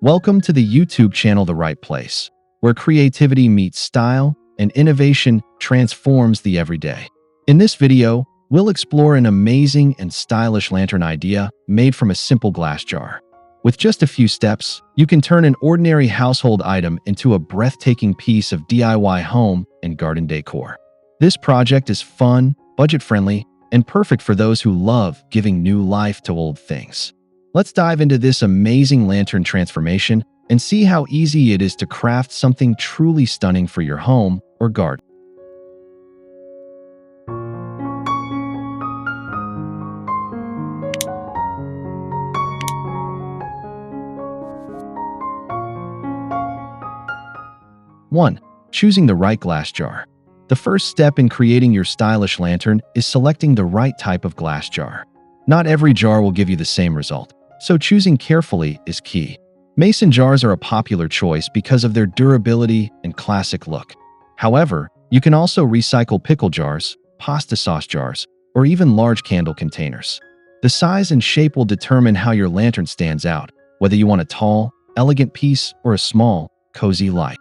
Welcome to the YouTube channel The Right Place, where creativity meets style and innovation transforms the everyday. In this video, we'll explore an amazing and stylish lantern idea made from a simple glass jar. With just a few steps, you can turn an ordinary household item into a breathtaking piece of DIY home and garden decor. This project is fun, budget-friendly, and perfect for those who love giving new life to old things. Let's dive into this amazing lantern transformation and see how easy it is to craft something truly stunning for your home or garden. One, choosing the right glass jar. The first step in creating your stylish lantern is selecting the right type of glass jar. Not every jar will give you the same result, so choosing carefully is key. Mason jars are a popular choice because of their durability and classic look. However, you can also recycle pickle jars, pasta sauce jars, or even large candle containers. The size and shape will determine how your lantern stands out, whether you want a tall, elegant piece or a small, cozy light.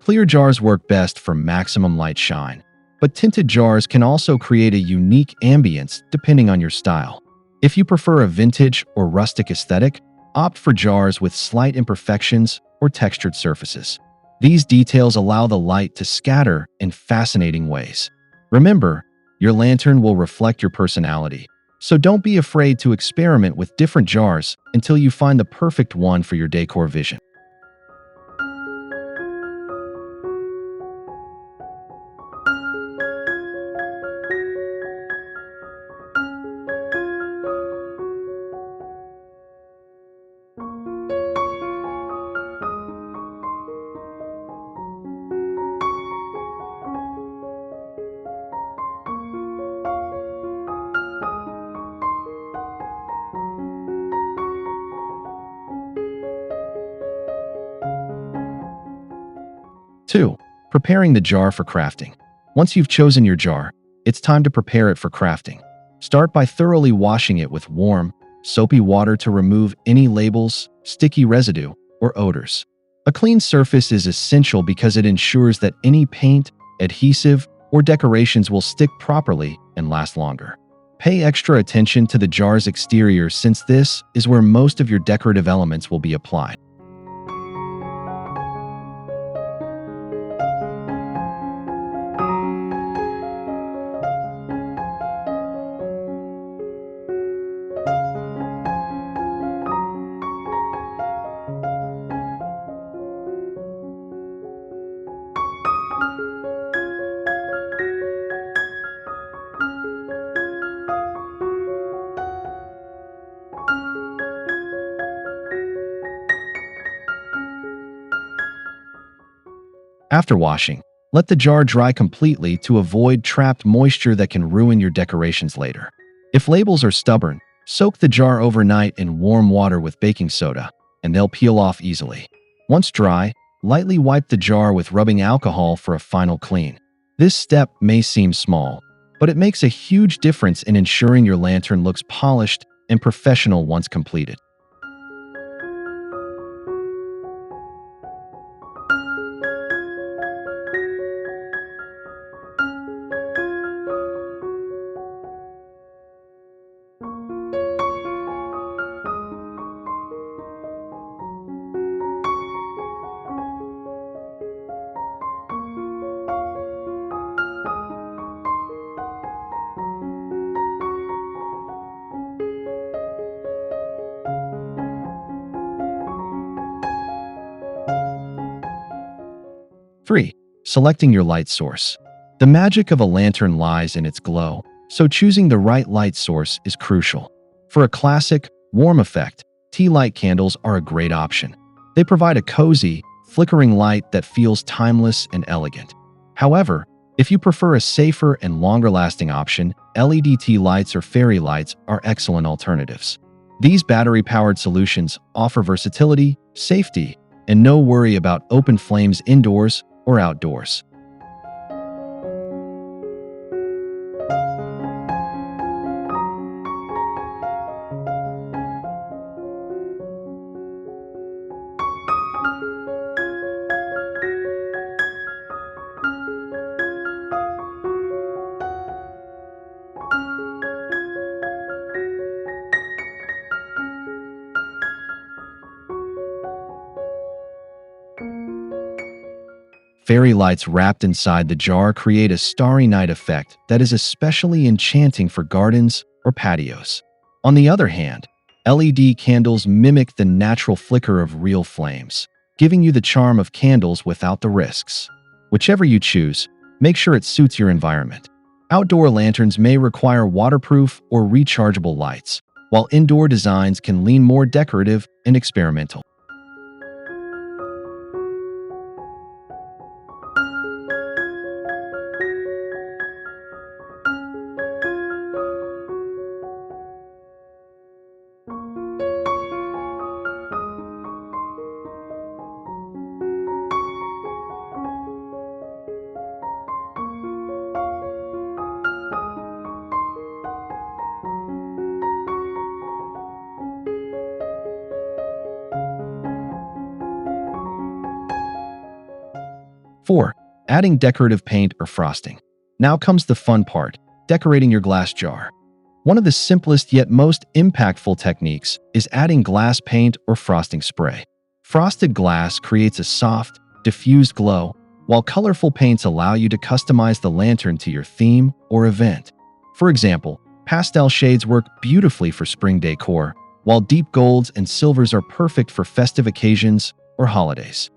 Clear jars work best for maximum light shine, but tinted jars can also create a unique ambience depending on your style. If you prefer a vintage or rustic aesthetic, opt for jars with slight imperfections or textured surfaces. These details allow the light to scatter in fascinating ways. Remember, your lantern will reflect your personality, so don't be afraid to experiment with different jars until you find the perfect one for your decor vision. 2. Preparing the jar for crafting. Once you've chosen your jar, it's time to prepare it for crafting. Start by thoroughly washing it with warm, soapy water to remove any labels, sticky residue, or odors. A clean surface is essential because it ensures that any paint, adhesive, or decorations will stick properly and last longer. Pay extra attention to the jar's exterior since this is where most of your decorative elements will be applied. After washing, let the jar dry completely to avoid trapped moisture that can ruin your decorations later. If labels are stubborn, soak the jar overnight in warm water with baking soda, and they'll peel off easily. Once dry, lightly wipe the jar with rubbing alcohol for a final clean. This step may seem small, but it makes a huge difference in ensuring your lantern looks polished and professional once completed. 3. Selecting your light source. The magic of a lantern lies in its glow, so choosing the right light source is crucial. For a classic, warm effect, tea light candles are a great option. They provide a cozy, flickering light that feels timeless and elegant. However, if you prefer a safer and longer-lasting option, LED lights or fairy lights are excellent alternatives. These battery-powered solutions offer versatility, safety, and no worry about open flames indoors or outdoors. Fairy lights wrapped inside the jar create a starry night effect that is especially enchanting for gardens or patios. On the other hand, LED candles mimic the natural flicker of real flames, giving you the charm of candles without the risks. Whichever you choose, make sure it suits your environment. Outdoor lanterns may require waterproof or rechargeable lights, while indoor designs can lean more decorative and experimental. Four, adding decorative paint or frosting. Now comes the fun part, decorating your glass jar. One of the simplest yet most impactful techniques is adding glass paint or frosting spray. Frosted glass creates a soft, diffused glow, while colorful paints allow you to customize the lantern to your theme or event. For example, pastel shades work beautifully for spring decor, while deep golds and silvers are perfect for festive occasions or holidays.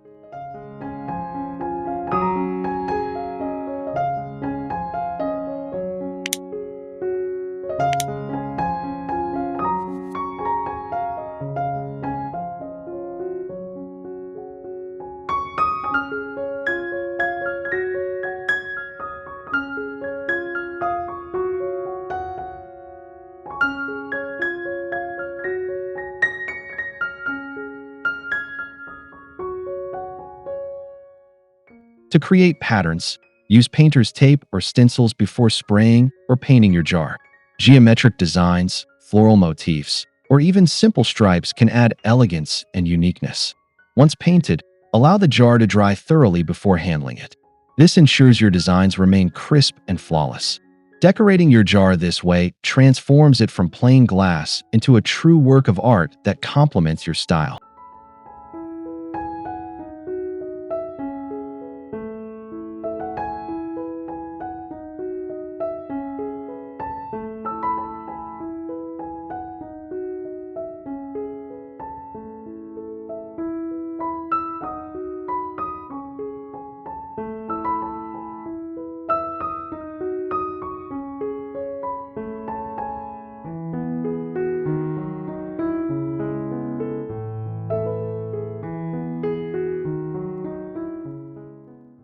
'To create patterns, use painter's tape or stencils before spraying or painting your jar. Geometric designs, floral motifs, or even simple stripes can add elegance and uniqueness. Once painted, allow the jar to dry thoroughly before handling it. This ensures your designs remain crisp and flawless. Decorating your jar this way transforms it from plain glass into a true work of art that complements your style.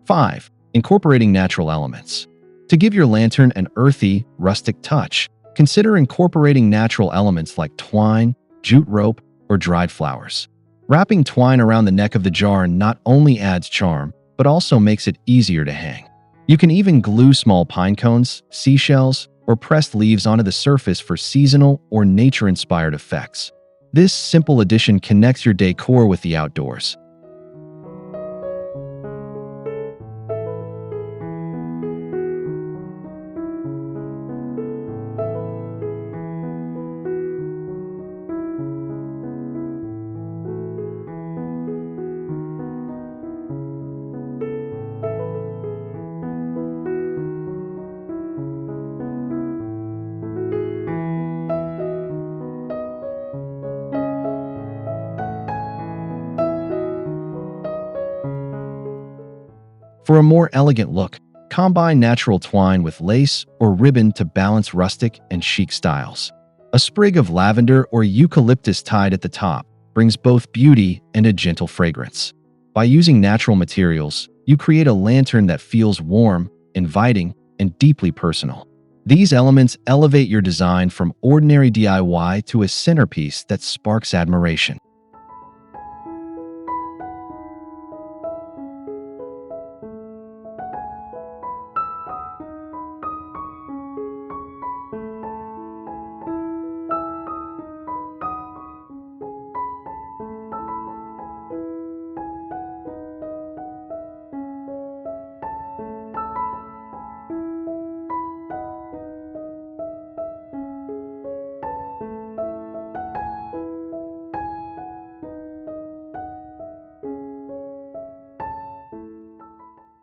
5. Incorporating natural elements. To give your lantern an earthy, rustic touch, consider incorporating natural elements like twine, jute rope, or dried flowers. Wrapping twine around the neck of the jar not only adds charm, but also makes it easier to hang. You can even glue small pine cones, seashells, or pressed leaves onto the surface for seasonal or nature-inspired effects. This simple addition connects your decor with the outdoors. 'For a more elegant look, combine natural twine with lace or ribbon to balance rustic and chic styles. A sprig of lavender or eucalyptus tied at the top brings both beauty and a gentle fragrance. By using natural materials, you create a lantern that feels warm, inviting, and deeply personal. These elements elevate your design from ordinary DIY to a centerpiece that sparks admiration.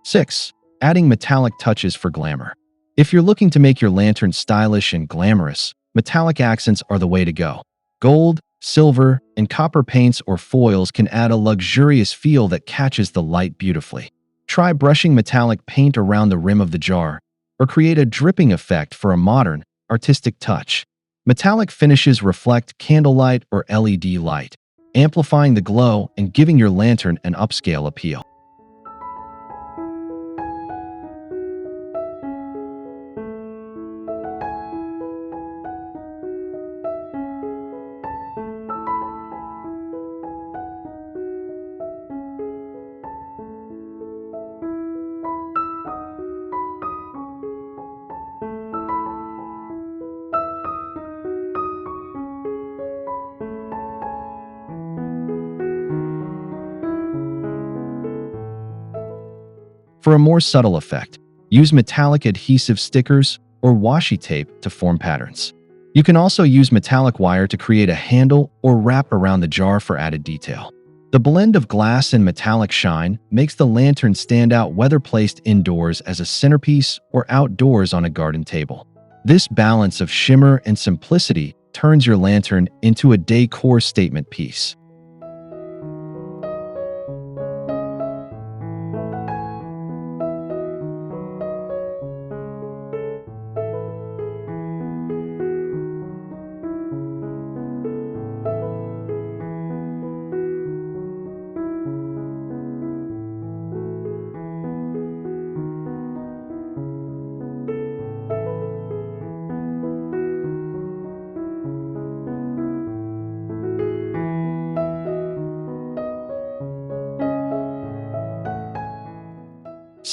Six, adding metallic touches for glamour. If you're looking to make your lantern stylish and glamorous, metallic accents are the way to go. Gold, silver, and copper paints or foils can add a luxurious feel that catches the light beautifully. Try brushing metallic paint around the rim of the jar, or create a dripping effect for a modern, artistic touch. Metallic finishes reflect candlelight or LED light, amplifying the glow and giving your lantern an upscale appeal. For a more subtle effect, use metallic adhesive stickers or washi tape to form patterns. You can also use metallic wire to create a handle or wrap around the jar for added detail. The blend of glass and metallic shine makes the lantern stand out whether placed indoors as a centerpiece or outdoors on a garden table. This balance of shimmer and simplicity turns your lantern into a decor statement piece.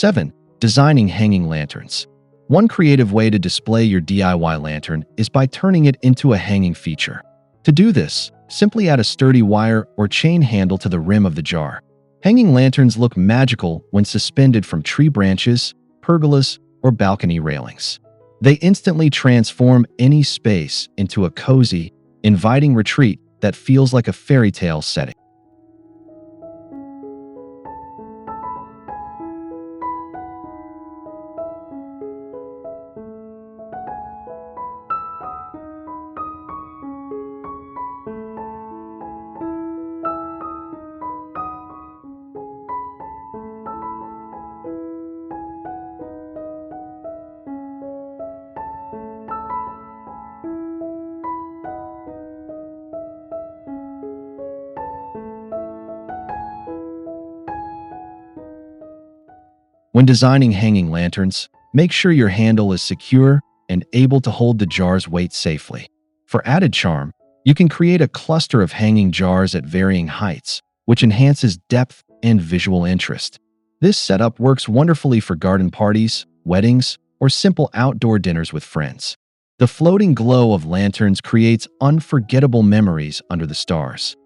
7. Designing hanging lanterns. One creative way to display your DIY lantern is by turning it into a hanging feature. To do this, simply add a sturdy wire or chain handle to the rim of the jar. Hanging lanterns look magical when suspended from tree branches, pergolas, or balcony railings. They instantly transform any space into a cozy, inviting retreat that feels like a fairy tale setting. When designing hanging lanterns, make sure your handle is secure and able to hold the jar's weight safely. For added charm, you can create a cluster of hanging jars at varying heights, which enhances depth and visual interest. This setup works wonderfully for garden parties, weddings, or simple outdoor dinners with friends. The floating glow of lanterns creates unforgettable memories under the stars.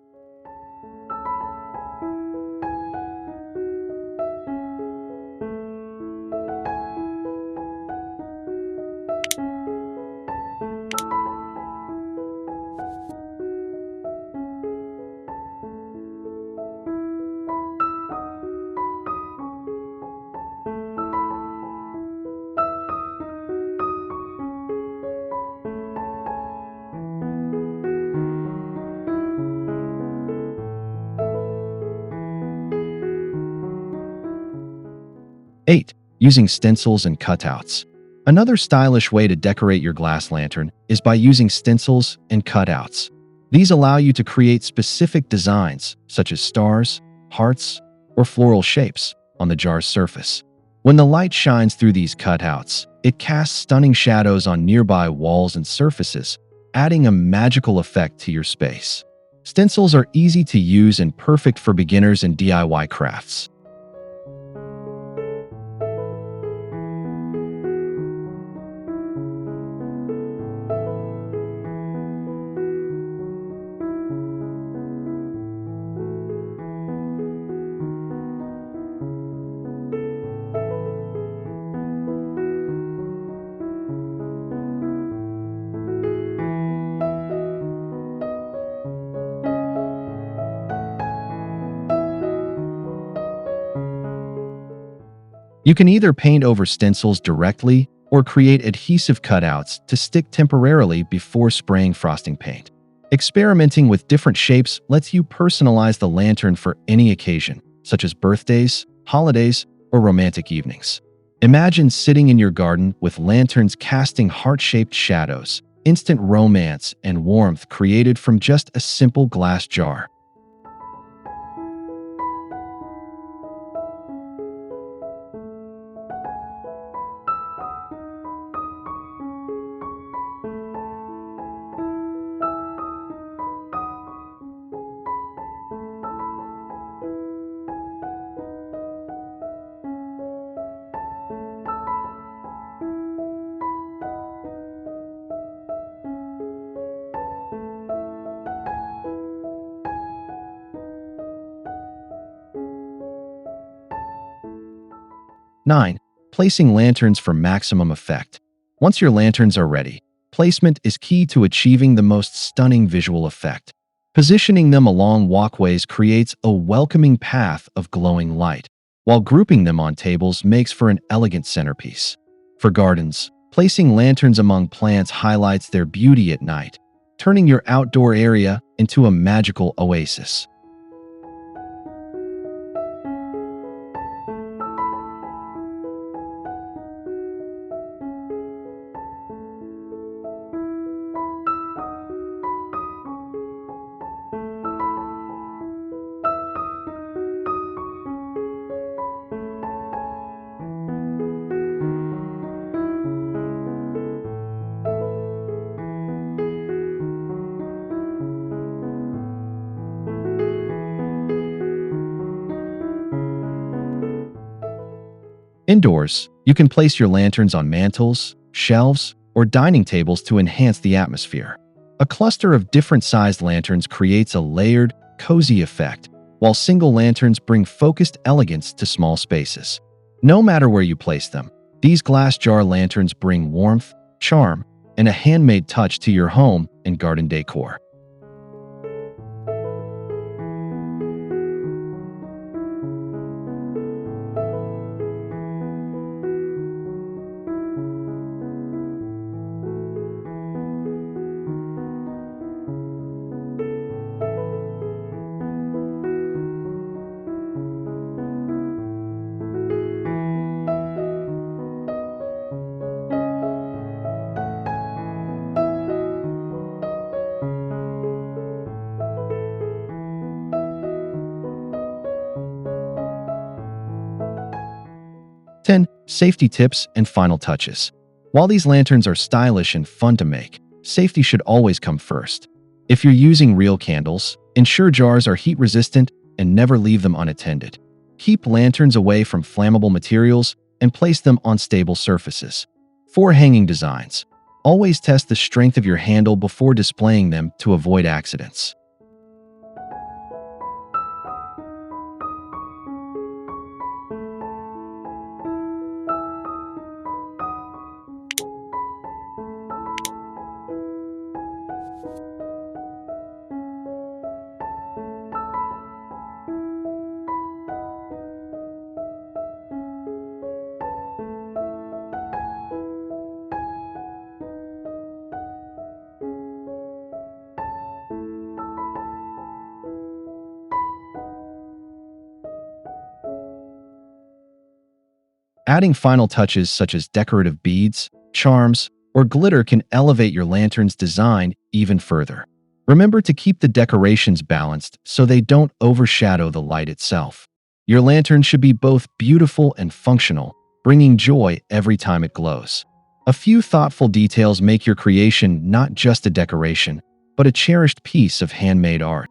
8. Using stencils and cutouts. Another stylish way to decorate your glass lantern is by using stencils and cutouts. These allow you to create specific designs, such as stars, hearts, or floral shapes, on the jar's surface. When the light shines through these cutouts, it casts stunning shadows on nearby walls and surfaces, adding a magical effect to your space. Stencils are easy to use and perfect for beginners and DIY crafts. You can either paint over stencils directly or create adhesive cutouts to stick temporarily before spraying frosting paint. Experimenting with different shapes lets you personalize the lantern for any occasion, such as birthdays, holidays, or romantic evenings. Imagine sitting in your garden with lanterns casting heart-shaped shadows, instant romance and warmth created from just a simple glass jar. Nine, placing lanterns for maximum effect. Once your lanterns are ready, placement is key to achieving the most stunning visual effect. Positioning them along walkways creates a welcoming path of glowing light, while grouping them on tables makes for an elegant centerpiece. For gardens, placing lanterns among plants highlights their beauty at night, turning your outdoor area into a magical oasis. 'Indoors, you can place your lanterns on mantels, shelves, or dining tables to enhance the atmosphere. A cluster of different-sized lanterns creates a layered, cozy effect, while single lanterns bring focused elegance to small spaces. No matter where you place them, these glass jar lanterns bring warmth, charm, and a handmade touch to your home and garden decor. 10. Safety tips and final touches. While these lanterns are stylish and fun to make, safety should always come first. If you're using real candles, ensure jars are heat-resistant and never leave them unattended. Keep lanterns away from flammable materials and place them on stable surfaces. For hanging designs, always test the strength of your handle before displaying them to avoid accidents. 'Adding final touches such as decorative beads, charms, or glitter can elevate your lantern's design even further. Remember to keep the decorations balanced so they don't overshadow the light itself. Your lantern should be both beautiful and functional, bringing joy every time it glows. A few thoughtful details make your creation not just a decoration, but a cherished piece of handmade art.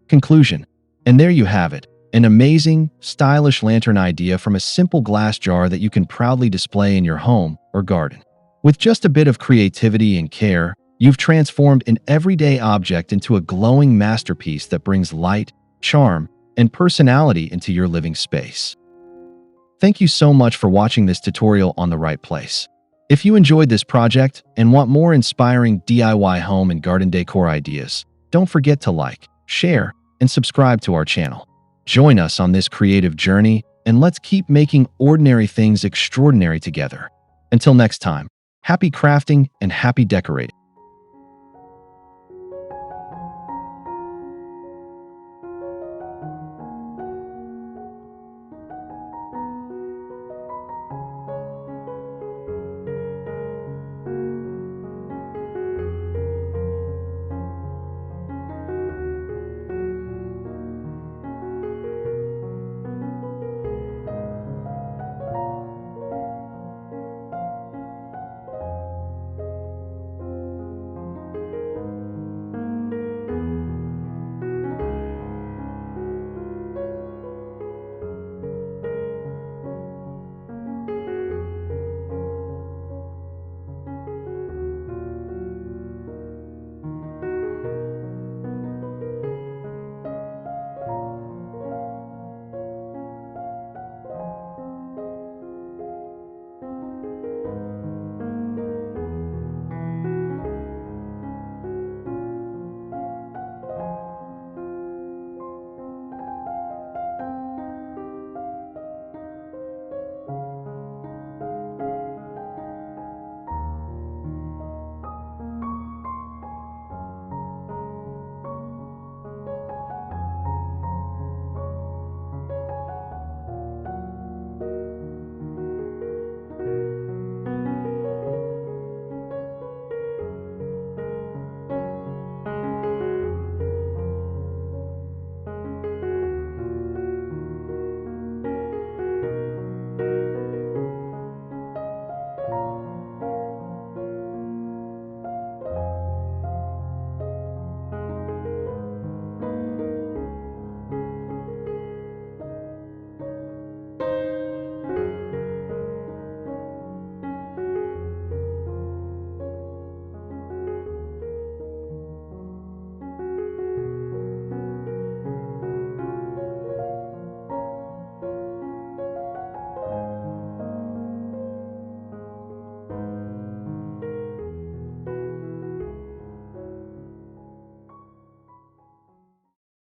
Conclusion. And there you have it, an amazing, stylish lantern idea from a simple glass jar that you can proudly display in your home or garden. With just a bit of creativity and care, you've transformed an everyday object into a glowing masterpiece that brings light, charm, and personality into your living space. Thank you so much for watching this tutorial on the right place. If you enjoyed this project and want more inspiring DIY home and garden decor ideas, don't forget to like, share, and subscribe to our channel. Join us on this creative journey, and let's keep making ordinary things extraordinary together. Until next time, happy crafting and happy decorating.